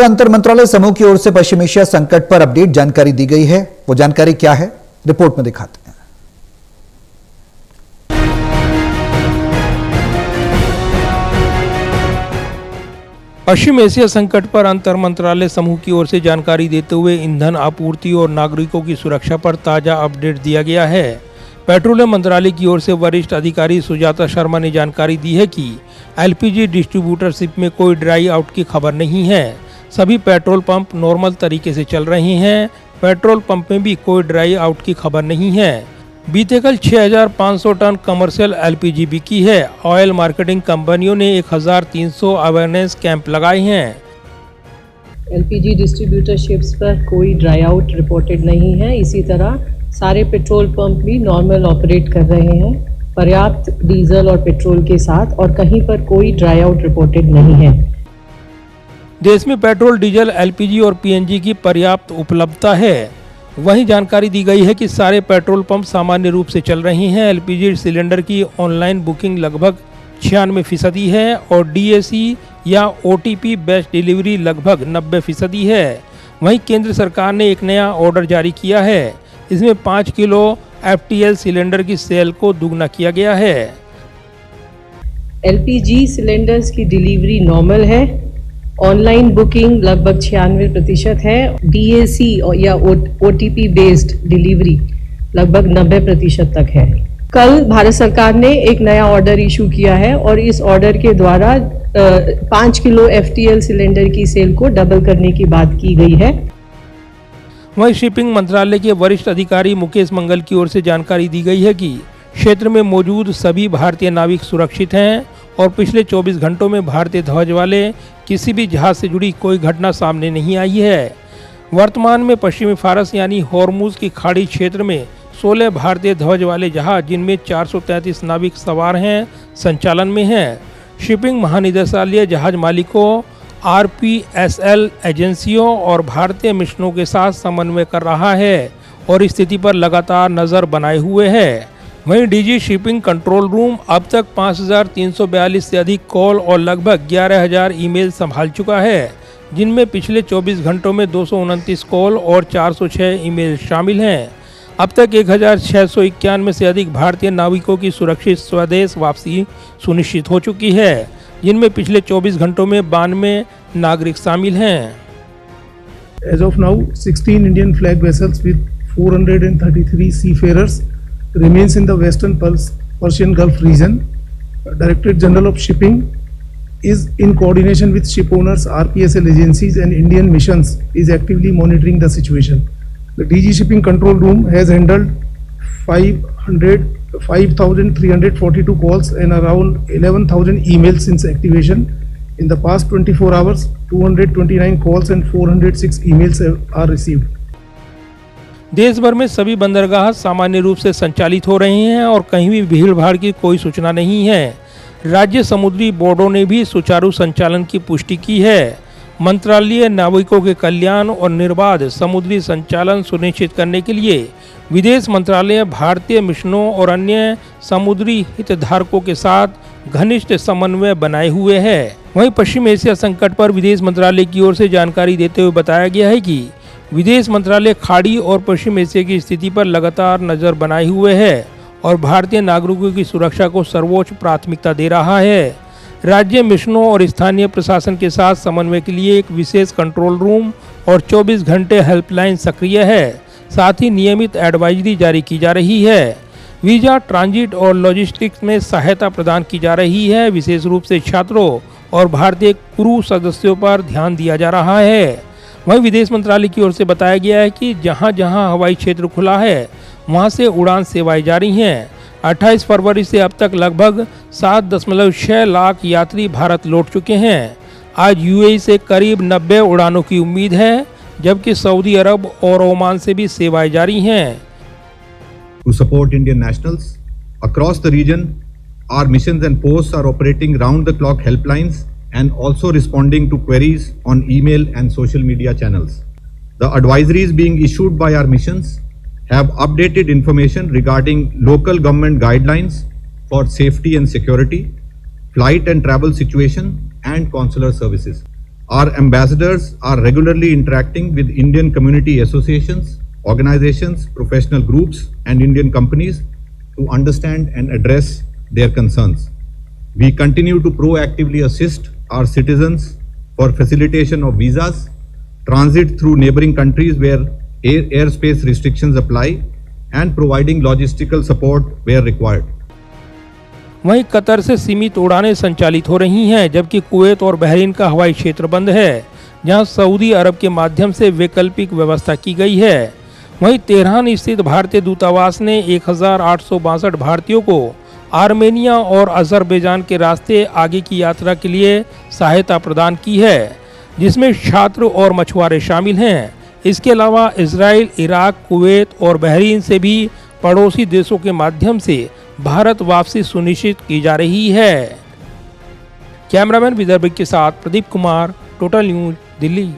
अंतर मंत्रालय समूह की ओर से पश्चिम एशिया संकट पर अपडेट जानकारी दी गई है। वो जानकारी क्या है, रिपोर्ट में दिखाते हैं। पश्चिम एशिया संकट पर अंतर मंत्रालय समूह की ओर से जानकारी देते हुए ईंधन आपूर्ति और नागरिकों की सुरक्षा पर ताजा अपडेट दिया गया है। पेट्रोलियम मंत्रालय की ओर से वरिष्ठ अधिकारी सुजाता शर्मा ने जानकारी दी है कि एलपीजी डिस्ट्रीब्यूटरशिप में कोई ड्राई आउट की खबर नहीं है। सभी पेट्रोल पंप नॉर्मल तरीके से चल रहे हैं। पेट्रोल पंप में भी कोई ड्राई आउट की खबर नहीं है। बीते कल 6,500 टन कमर्शियल एलपीजी बिकी है। ऑयल मार्केटिंग कंपनियों ने 1,300 अवेयरनेस कैंप लगाए हैं। एलपीजी डिस्ट्रीब्यूटरशिप्स पर कोई ड्राई आउट रिपोर्टेड नहीं है। इसी तरह सारे पेट्रोल पंप भी नॉर्मल ऑपरेट कर रहे हैं, पर्याप्त डीजल और पेट्रोल के साथ, और कहीं पर कोई ड्राई आउट रिपोर्टेड नहीं है। देश में पेट्रोल, डीजल, एलपीजी और पीएनजी की पर्याप्त उपलब्धता है। वहीं जानकारी दी गई है कि सारे पेट्रोल पंप सामान्य रूप से चल रहे हैं। एलपीजी सिलेंडर की ऑनलाइन बुकिंग लगभग 96% है और डीएसी या ओटीपी बेस्ड डिलीवरी लगभग 90% है। वहीं केंद्र सरकार ने एक नया ऑर्डर जारी किया है। इसमें 5 किलो एफटीएल सिलेंडर की सेल को दुगना किया गया है। एलपीजी सिलेंडर्स की डिलीवरी नॉर्मल है। ऑनलाइन बुकिंग लगभग 96% है। डीएसी या ओटीपी बेस्ड डिलीवरी लगभग 90% तक है। कल भारत सरकार ने एक नया ऑर्डर इशू किया है और इस ऑर्डर के द्वारा 5 किलो एफटीएल सिलेंडर की सेल को डबल करने की बात की गई है। वहीं शिपिंग मंत्रालय के वरिष्ठ अधिकारी मुकेश मंगल की ओर से जानकारी दी गई है कि क्षेत्र में मौजूद सभी भारतीय नाविक सुरक्षित हैं और पिछले 24 घंटों में भारतीय ध्वज वाले किसी भी जहाज से जुड़ी कोई घटना सामने नहीं आई है। वर्तमान में पश्चिमी फारस यानी हॉर्मुज की खाड़ी क्षेत्र में 16 भारतीय ध्वज वाले जहाज, जिनमें 433 नाविक सवार हैं, संचालन में हैं। शिपिंग महानिदेशालय जहाज मालिकों, आरपीएसएल एजेंसियों और भारतीय मिशनों के साथ समन्वय कर रहा है और स्थिति पर लगातार नजर बनाए हुए है। वहीं डीजी शिपिंग कंट्रोल रूम अब तक 5,342 से अधिक कॉल और लगभग 11,000 ईमेल संभाल चुका है, जिनमें पिछले 24 घंटों में 229 कॉल और 406 ईमेल शामिल हैं। अब तक 1,691 से अधिक भारतीय नाविकों की सुरक्षित स्वदेश वापसी सुनिश्चित हो चुकी है, जिनमें पिछले 24 घंटों में 92 नागरिक शामिल हैं। As of now, 16 Indian flag vessels with 433 seafarers remains in the Western Persian Gulf region. Directorate General of Shipping is in coordination with ship owners, RPSL agencies and Indian missions is actively monitoring the situation. The DG Shipping Control Room has handled 5,342 calls and around 11,000 emails since activation. In the past 24 hours, 229 calls and 406 emails are received. देश भर में सभी बंदरगाह सामान्य रूप से संचालित हो रहे हैं और कहीं भी भीड़ भाड़ की कोई सूचना नहीं है। राज्य समुद्री बोर्डों ने भी सुचारू संचालन की पुष्टि की है। मंत्रालय नाविकों के कल्याण और निर्बाध समुद्री संचालन सुनिश्चित करने के लिए विदेश मंत्रालय भारतीय मिशनों और अन्य समुद्री हितधारकों के साथ घनिष्ठ समन्वय बनाए हुए है। वहीं पश्चिम एशिया संकट पर विदेश मंत्रालय की ओर से जानकारी देते हुए बताया गया है कि विदेश मंत्रालय खाड़ी और पश्चिम एशिया की स्थिति पर लगातार नजर बनाए हुए है और भारतीय नागरिकों की सुरक्षा को सर्वोच्च प्राथमिकता दे रहा है। राज्य मिशनों और स्थानीय प्रशासन के साथ समन्वय के लिए एक विशेष कंट्रोल रूम और 24 घंटे हेल्पलाइन सक्रिय है। साथ ही नियमित एडवाइजरी जारी की जा रही है। वीजा, ट्रांजिट और लॉजिस्टिक्स में सहायता प्रदान की जा रही है। विशेष रूप से छात्रों और भारतीय क्रू सदस्यों पर ध्यान दिया जा रहा है। वहीं विदेश मंत्रालय की ओर से बताया गया है कि जहां जहां हवाई क्षेत्र खुला है, वहां से उड़ान सेवाएं जारी हैं। 28 फरवरी से अब तक लगभग 7.6 लाख यात्री भारत लौट चुके हैं। आज यूएई से करीब 90 उड़ानों की उम्मीद है, जबकि सऊदी अरब और ओमान से भी सेवाएं जारी हैं। To support Indian nationals across the region, our missions and posts are operating round-the-clock helplines and also responding to queries on email and social media channels. The advisories being issued by our missions have updated information regarding local government guidelines for safety and security, flight and travel situation, and consular services. Our ambassadors are regularly interacting with Indian community associations, organizations, professional groups, and Indian companies to understand and address their concerns. We continue to proactively assist our citizens for facilitation of visas, transit through neighboring countries where airspace restrictions apply, and providing logistical support where required. वहीं Qatar से सीमित उड़ानें संचालित हो रही हैं, जबकि Kuwait और बहरीन का हवाई क्षेत्र बंद है, जहां सऊदी अरब के माध्यम से वैकल्पिक व्यवस्था की गई है। वहीं तेहरान स्थित भारतीय दूतावास ने 1862 भारतीयों को आर्मेनिया और अजरबैजान के रास्ते आगे की यात्रा के लिए सहायता प्रदान की है, जिसमें छात्र और मछुआरे शामिल हैं। इसके अलावा इजराइल, इराक, कुवैत और बहरीन से भी पड़ोसी देशों के माध्यम से भारत वापसी सुनिश्चित की जा रही है। कैमरामैन विदर्भ के साथ प्रदीप कुमार, टोटल न्यूज, दिल्ली।